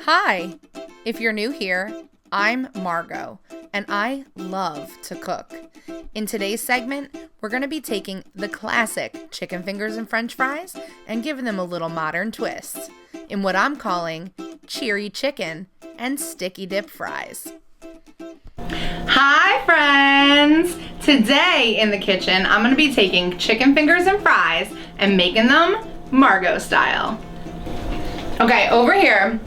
Hi, if you're new here, I'm Margo, and I love to cook. In today's segment, we're going to be taking the classic chicken fingers and french fries and giving them a little modern twist in what I'm calling Cheeri chicken and sticky dip fries. Hi friends! Today in the kitchen, I'm going to be taking chicken fingers and fries and making them Margo style. Okay, over here,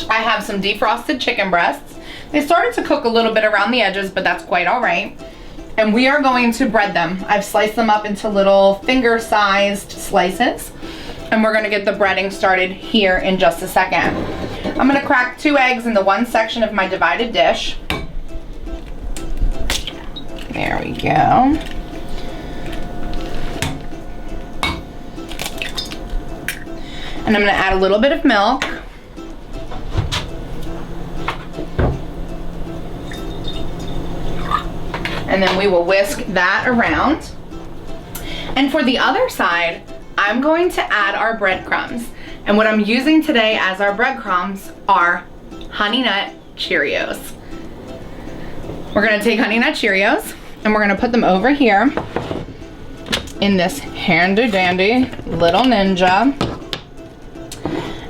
I have some defrosted chicken breasts. They started to cook a little bit around the edges, but that's quite all right. And we are going to bread them. I've sliced them up into little finger-sized slices, and we're gonna get the breading started here in just a second. I'm gonna crack 2 eggs in the one section of my divided dish. There we go. And I'm gonna add a little bit of milk. And then we will whisk that around. And for the other side, I'm going to add our breadcrumbs. And what I'm using today as our breadcrumbs are Honey Nut Cheerios. We're gonna take Honey Nut Cheerios and we're gonna put them over here in this handy dandy little ninja.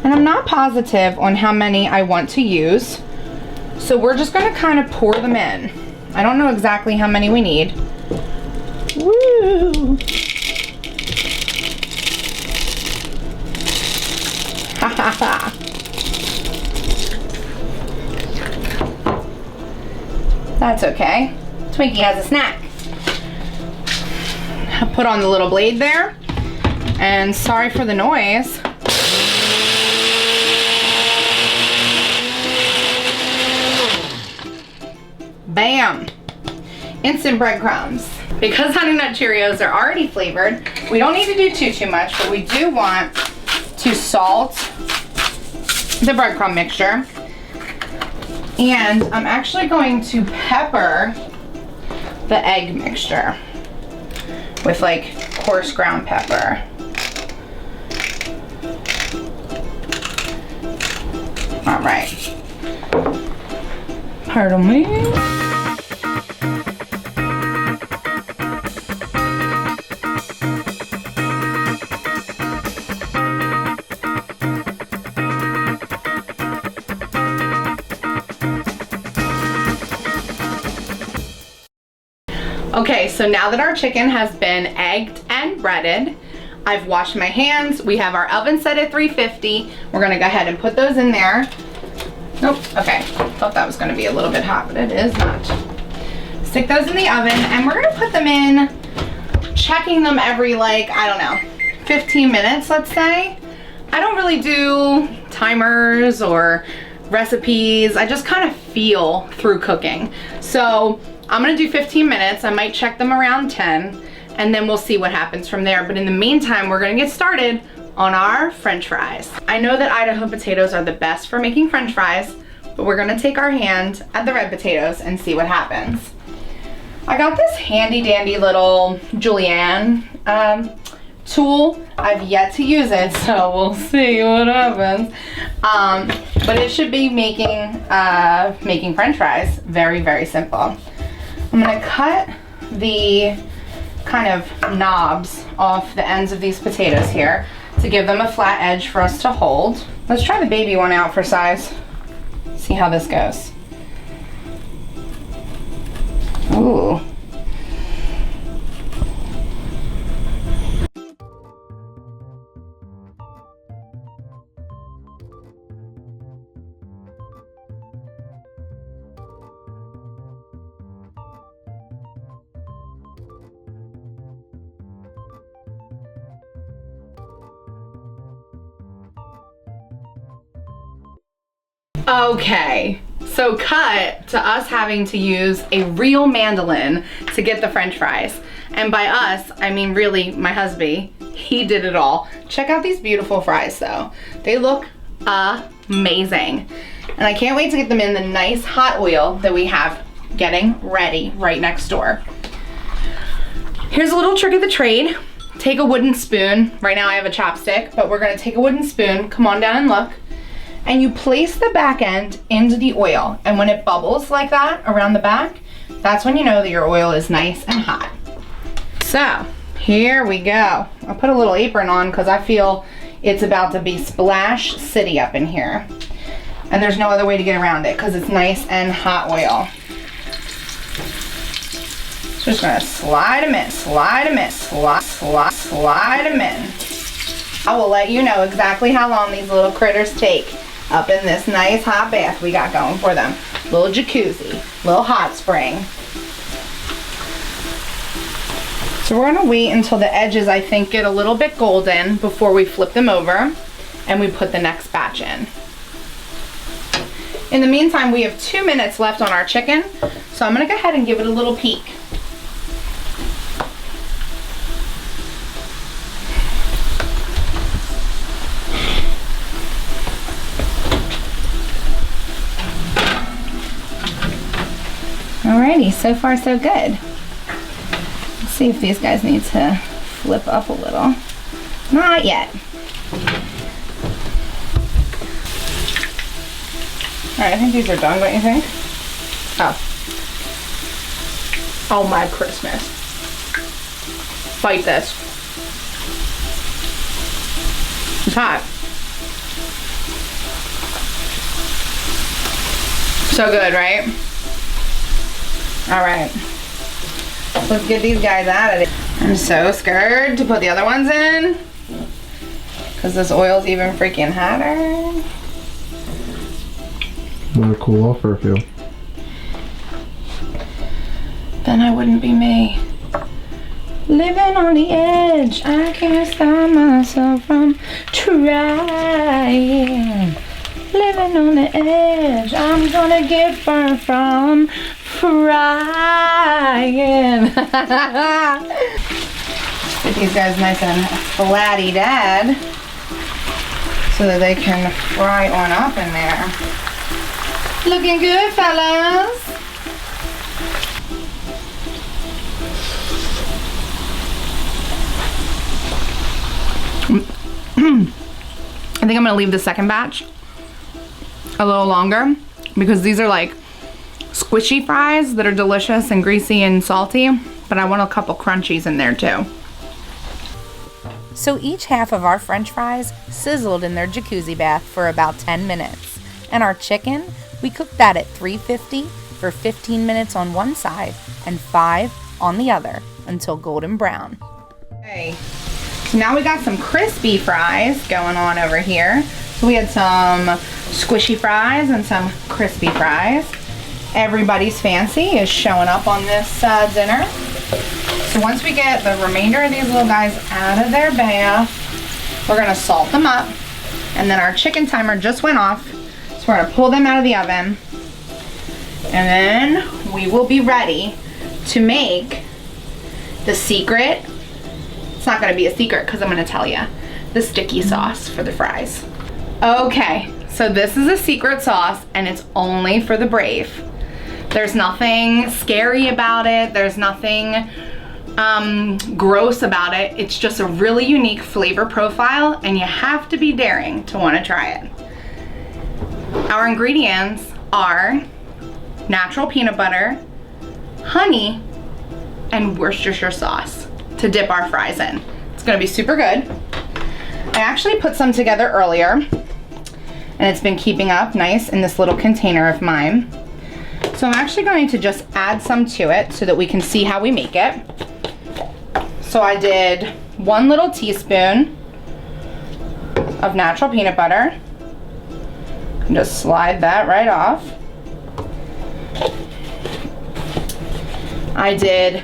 And I'm not positive on how many I want to use. So we're just gonna kind of pour them in. I don't know exactly how many we need. Woo! Ha ha ha! That's okay. Twinkie has a snack. I put on the little blade there. And sorry for the noise. Bam! Instant breadcrumbs. Because Honey Nut Cheerios are already flavored, we don't need to do too much, but we do want to salt the breadcrumb mixture. And I'm actually going to pepper the egg mixture with like coarse ground pepper. All right. Pardon me. Okay, so now that our chicken has been egged and breaded, I've washed my hands. We have our oven set at 350. We're gonna go ahead and put those in there. Nope, okay. Thought that was gonna be a little bit hot, but it is not. Stick those in the oven and we're gonna put them in, checking them every like, I don't know, 15 minutes, let's say. I don't really do timers or recipes. I just kind of feel through cooking. So I'm gonna do 15 minutes. I might check them around 10 and then we'll see what happens from there. But in the meantime, we're gonna get started on our French fries. I know that Idaho potatoes are the best for making French fries, but we're gonna take our hand at the red potatoes and see what happens. I got this handy dandy little julienne tool. I've yet to use it, so we'll see what happens. But it should be making French fries very, very simple. I'm gonna cut the kind of knobs off the ends of these potatoes here to give them a flat edge for us to hold. Let's try the baby one out for size. See how this goes. Ooh. Okay, so cut to us having to use a real mandolin to get the French fries. And by us, I mean really my husband. He did it all. Check out these beautiful fries though. They look amazing. And I can't wait to get them in the nice hot oil that we have getting ready right next door. Here's a little trick of the trade. take a wooden spoon. Right now I have a chopstick, but we're gonna take a wooden spoon, come on down and look, and you place the back end into the oil. And when it bubbles like that around the back, that's when you know that your oil is nice and hot. So, here we go. I'll put a little apron on because I feel it's about to be Splash City up in here. And there's no other way to get around it because it's nice and hot oil. So just gonna slide them in, slide them in, slide them in. I will let you know exactly how long these little critters take up in this nice hot bath we got going for them. Little jacuzzi, little hot spring. So we're gonna wait until the edges, I think, get a little bit golden before we flip them over and we put the next batch in. In the meantime, we have 2 minutes left on our chicken, so I'm gonna go ahead and give it a little peek. Alrighty, so far so good. Let's see if these guys need to flip up a little. Not yet. Alright, I think these are done, don't you think? Oh. Oh my Christmas. Fight this. It's hot. So good, right? Alright. Let's get these guys out of it. I'm so scared to put the other ones in because this oil's even freaking hotter. Let it cool off for a few. Then I wouldn't be me. Living on the edge, I can't stop myself from trying. Living on the edge, I'm gonna get burned from frying. Get these guys nice and flatty dad so that they can fry on up in there. Looking good, fellas. I think I'm gonna leave the second batch a little longer because these are like squishy fries that are delicious and greasy and salty, but I want a couple crunchies in there too. So each half of our french fries sizzled in their jacuzzi bath for about 10 minutes. And our chicken, we cooked that at 350 for 15 minutes on one side and 5 on the other until golden brown. Okay, so now we got some crispy fries going on over here. So we had some squishy fries and some crispy fries. Everybody's fancy is showing up on this dinner. So once we get the remainder of these little guys out of their bath, we're gonna salt them up. And then our chicken timer just went off. So we're gonna pull them out of the oven. And then we will be ready to make the secret. It's not gonna be a secret because I'm gonna tell you. The sticky sauce for the fries. Okay, so this is a secret sauce and it's only for the brave. There's nothing scary about it. There's nothing gross about it. It's just a really unique flavor profile and you have to be daring to want to try it. Our ingredients are natural peanut butter, honey, and Worcestershire sauce to dip our fries in. It's gonna be super good. I actually put some together earlier and it's been keeping up nice in this little container of mine. So I'm actually going to just add some to it so that we can see how we make it. So I did 1 little teaspoon of natural peanut butter. And just slide that right off. I did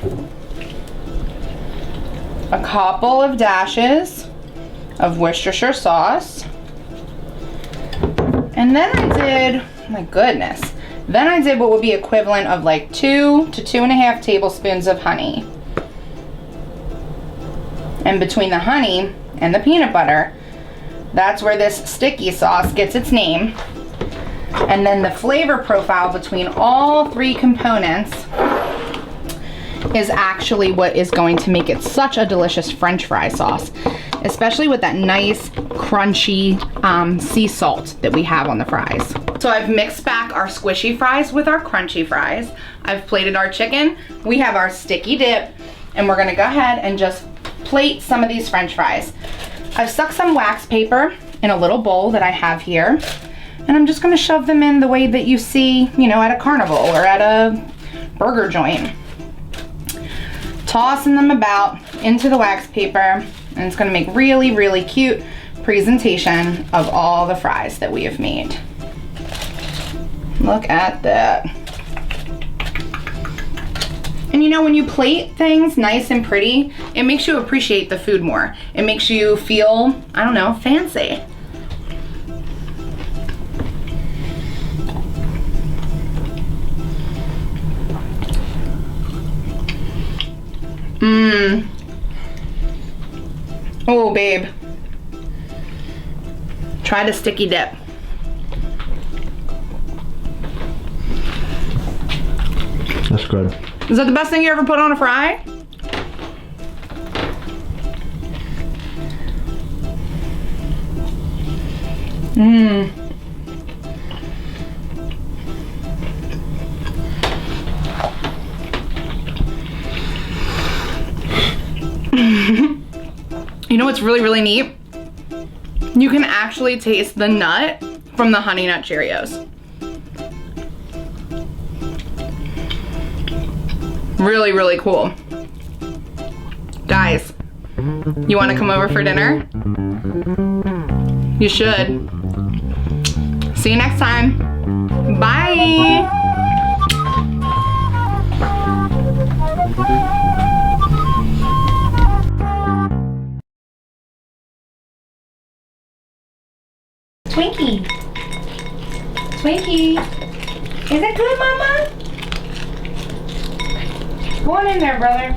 a couple of dashes of Worcestershire sauce. And then I did, my goodness, then I did what would be equivalent of like 2 to 2.5 tablespoons of honey. And between the honey and the peanut butter, that's where this sticky sauce gets its name. And then the flavor profile between all 3 components is actually what is going to make it such a delicious French fry sauce, especially with that nice crunchy sea salt that we have on the fries. So I've mixed back our squishy fries with our crunchy fries. I've plated our chicken. We have our sticky dip, and we're gonna go ahead and just plate some of these French fries. I've stuck some wax paper in a little bowl that I have here, and I'm just gonna shove them in the way that you see, you know, at a carnival or at a burger joint. Tossing them about into the wax paper, and it's gonna make really, really cute presentation of all the fries that we have made. Look at that. And you know, when you plate things nice and pretty, it makes you appreciate the food more. It makes you feel, I don't know, fancy. Mmm. Oh, babe. Try the sticky dip. That's good. Is that the best thing you ever put on a fry? Mmm. You know what's really, really neat? You can actually taste the nut from the Honey Nut Cheerios. Really, really cool. Guys, you want to come over for dinner? You should. See you next time. Bye. Twinkie. Twinkie. Is it good, Mama? Go on in there, brother.